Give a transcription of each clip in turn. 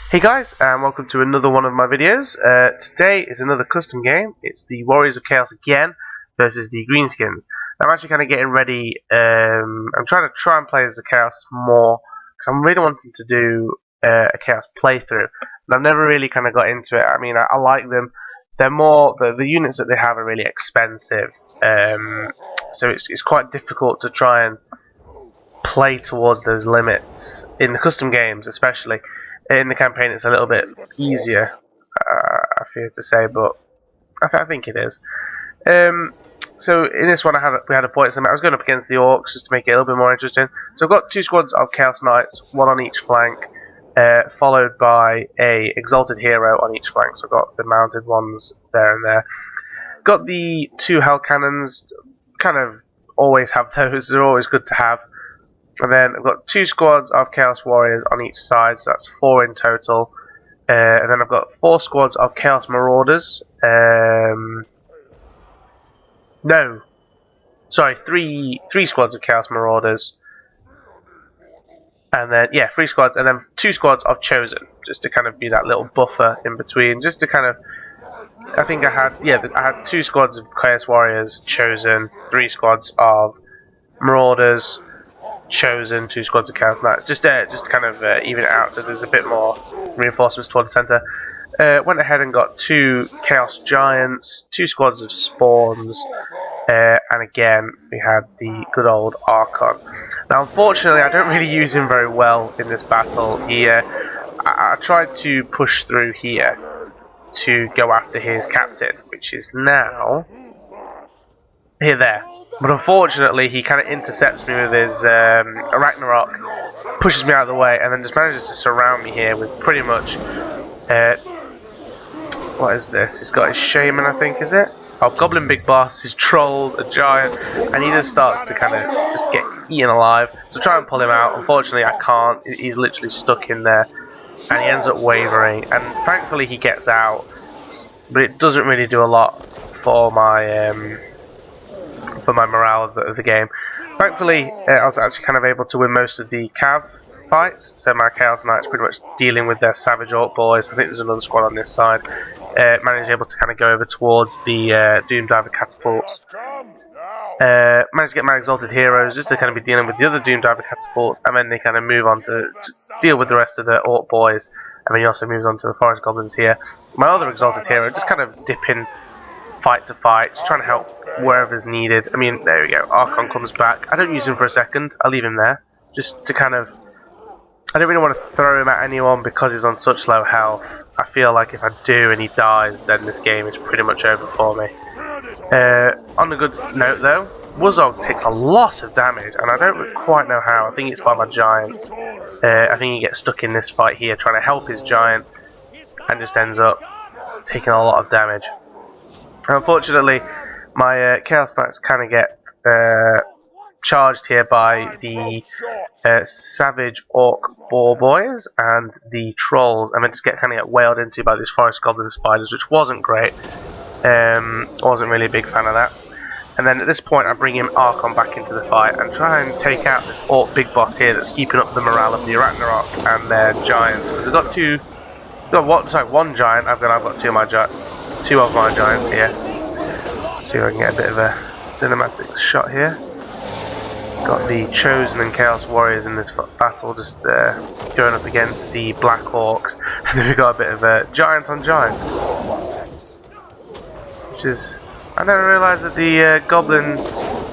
Hey guys, and welcome to another one of my videos. Today is another custom game. It's the Warriors of Chaos again versus the Greenskins. I'm actually kind of getting ready. I'm trying to play as the Chaos more because I'm really wanting to do a Chaos playthrough, and I've never really kind of got into it. I mean, I like them. They're more the units that they have are really expensive, so it's quite difficult to try and play towards those limits in the custom games, especially. In the campaign, it's a little bit easier, I fear to say, but I think it is. So in this one, we had a point limit. I was going up against the Orcs just to make it a little bit more interesting. So I've got two squads of Chaos Knights, one on each flank, followed by a Exalted Hero on each flank. So I've got the mounted ones there and there. Got the two Hell Cannons. Kind of always have those. They're always good to have. And then I've got two squads of Chaos Warriors on each side, so that's 4 in total. And then I've got 4 squads of Chaos Marauders. No, sorry, three squads of Chaos Marauders. And then, yeah, 3 squads, and then 2 squads of Chosen, just to kind of be that little buffer in between, just to kind of, I think I had 2 squads of Chaos Warriors, Chosen, 3 squads of Marauders, Chosen, 2 squads of Chaos Knights, just to kind of even it out so there's a bit more reinforcements toward the centre. Went ahead and got 2 Chaos Giants, 2 squads of Spawns, and again we had the good old Archon. Now unfortunately I don't really use him very well in this battle. I tried to push through here to go after his captain, which is now there. But unfortunately, he kind of intercepts me with his Ragnarok, pushes me out of the way, and then just manages to surround me here with pretty much. What is this? He's got his Shaman, I think, is it? Oh, Goblin Big Boss, his Trolls, a Giant, and he just starts to kind of just get eaten alive. So try and pull him out. Unfortunately, I can't. He's literally stuck in there, and he ends up wavering. And thankfully, he gets out, but it doesn't really do a lot for my morale of the game. Thankfully, I was actually kind of able to win most of the Cav fights, so my Chaos Knights pretty much dealing with their Savage Orc boys. I think there's another squad on this side. Managed able to kind of go over towards the Doom Diver catapults. Managed to get my Exalted Heroes just to kind of be dealing with the other Doom Diver catapults, and then they kind of move on to deal with the rest of the Orc boys, and then he also moves on to the Forest Goblins here. My other Exalted Hero just kind of dipping fight to fight, just trying to help wherever's needed. I mean, there we go, Archon comes back. I don't use him for a second, I leave him there, just to kind of, I don't really want to throw him at anyone because he's on such low health. I feel like if I do and he dies, then this game is pretty much over for me. On a good note though, Wuzzog takes a lot of damage, and I don't quite know how. I think it's by my Giants. I think he gets stuck in this fight here trying to help his Giant, and just ends up taking a lot of damage. Unfortunately, my Chaos Knights kind of get charged here by the Savage Orc Boar Boys and the Trolls, and then just kind of get whaled into by these Forest Goblin Spiders, which wasn't great. Wasn't really a big fan of that. And then at this point, I bring in Archon back into the fight and try and take out this Orc Big Boss here that's keeping up the morale of the Ragnarok and their Giants. Because I've got one Giant. I've got two of my Giants here. See if I can get a bit of a cinematic shot here. Got the Chosen and Chaos Warriors in this battle, just going up against the Black Orcs, and then we've got a bit of a Giant on Giant, which is, I never realised that the Goblin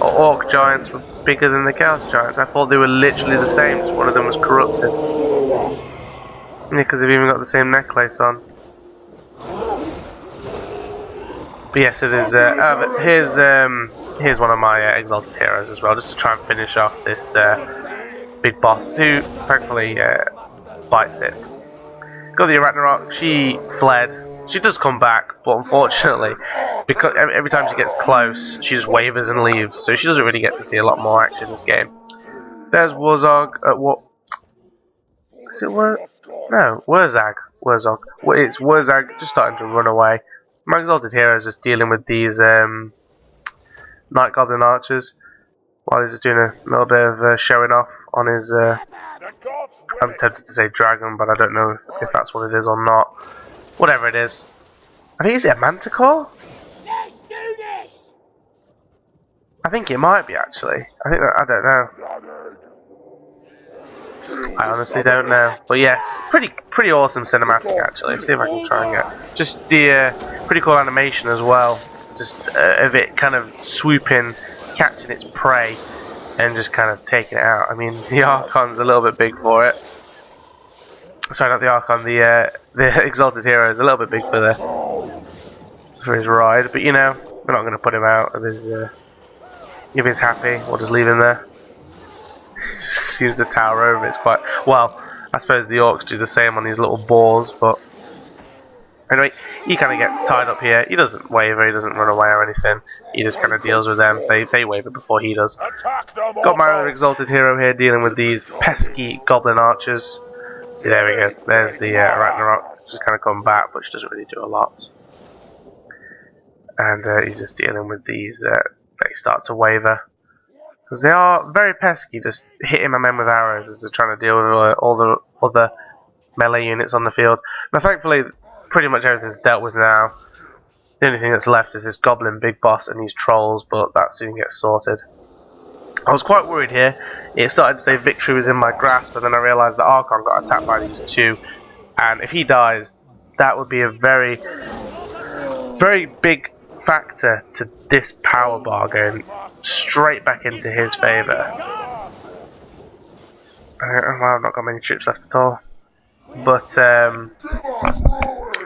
or Orc Giants were bigger than the Chaos Giants. I thought they were literally the same, just one of them was corrupted. Yeah, because they've even got the same necklace on. But yes, it is. Here's one of my Exalted Heroes as well, just to try and finish off this big boss, who thankfully bites it. Got the Ragnarok. She fled. She does come back, but unfortunately, because every time she gets close, she just wavers and leaves. So she doesn't really get to see a lot more action in this game. There's Wuzzog. What? Is it No, Wurzag. It's Wurzag just starting to run away. My Exalted Hero is just dealing with these Night Goblin Archers. while he's just doing a little bit of showing off on his, I'm tempted to say dragon, but I don't know if that's what it is or not. Whatever it is. I think, is it a manticore? Let's do this! I think it might be, actually. I don't know. I honestly don't know. But yes, pretty awesome cinematic, actually. See if I can try and get... Just the pretty cool animation as well. Just of it kind of swooping, catching its prey, and just kind of taking it out. I mean, the Archon's a little bit big for it. Sorry, not the Archon. The Exalted Hero is a little bit big for his ride. But you know, we're not going to put him out of his. If he's happy, we'll just leave him there. Seems to tower over. It's quite well. I suppose the Orcs do the same on these little boars, but anyway, he kind of gets tied up here. He doesn't waver. He doesn't run away or anything. He just kind of deals with them. They waver before he does. Got my other Exalted Hero here dealing with these pesky Goblin Archers. See, there we go. There's the Ragnarok. Just kind of come back, but she doesn't really do a lot. And he's just dealing with these. They start to waver. Because they are very pesky, just hitting my men with arrows as they're trying to deal with all the other melee units on the field. Now, thankfully, pretty much everything's dealt with now. The only thing that's left is this Goblin Big Boss and these Trolls, but that soon gets sorted. I was quite worried here. It started to say victory was in my grasp, but then I realised that Archon got attacked by these two. And if he dies, that would be a very, very big factor to this power bar going straight back into his favour. Well, I've not got many troops left at all, but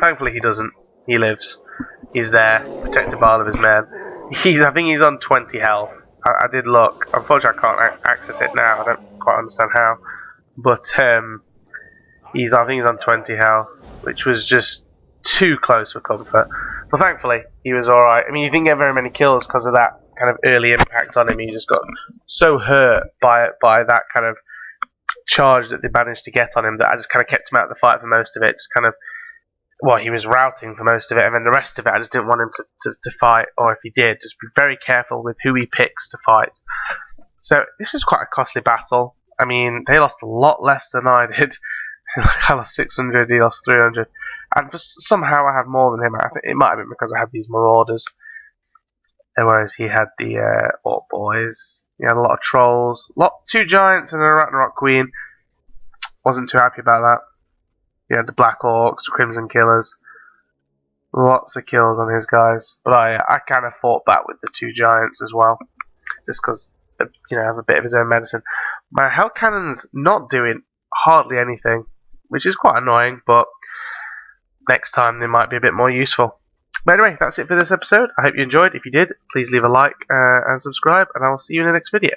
thankfully he doesn't. He lives. He's there, protected by all of his men. I think he's on 20 health. I did look. Unfortunately, I can't access it now. I don't quite understand how, but I think he's on 20 health, which was just too close for comfort. But thankfully, he was alright. I mean, he didn't get very many kills because of that kind of early impact on him. He just got so hurt by that kind of charge that they managed to get on him that I just kind of kept him out of the fight for most of it. Just kind of, well, he was routing for most of it, and then the rest of it, I just didn't want him to fight, or if he did, just be very careful with who he picks to fight. So this was quite a costly battle. I mean, they lost a lot less than I did. I lost 600, he lost 300. And somehow I had more than him. I think it might have been because I had these Marauders. Whereas he had the Orc boys. He had a lot of Trolls. 2 Giants and a Ragnarok Queen. Wasn't too happy about that. He had the Black Orcs, the Crimson Killers. Lots of kills on his guys. But I kind of fought back with the 2 Giants as well. Just because, you know, I have a bit of his own medicine. My Hell Cannon's not doing hardly anything, which is quite annoying, but next time they might be a bit more useful. But anyway, that's it for this episode. I hope you enjoyed. If you did, please leave a like and subscribe, and I will see you in the next video.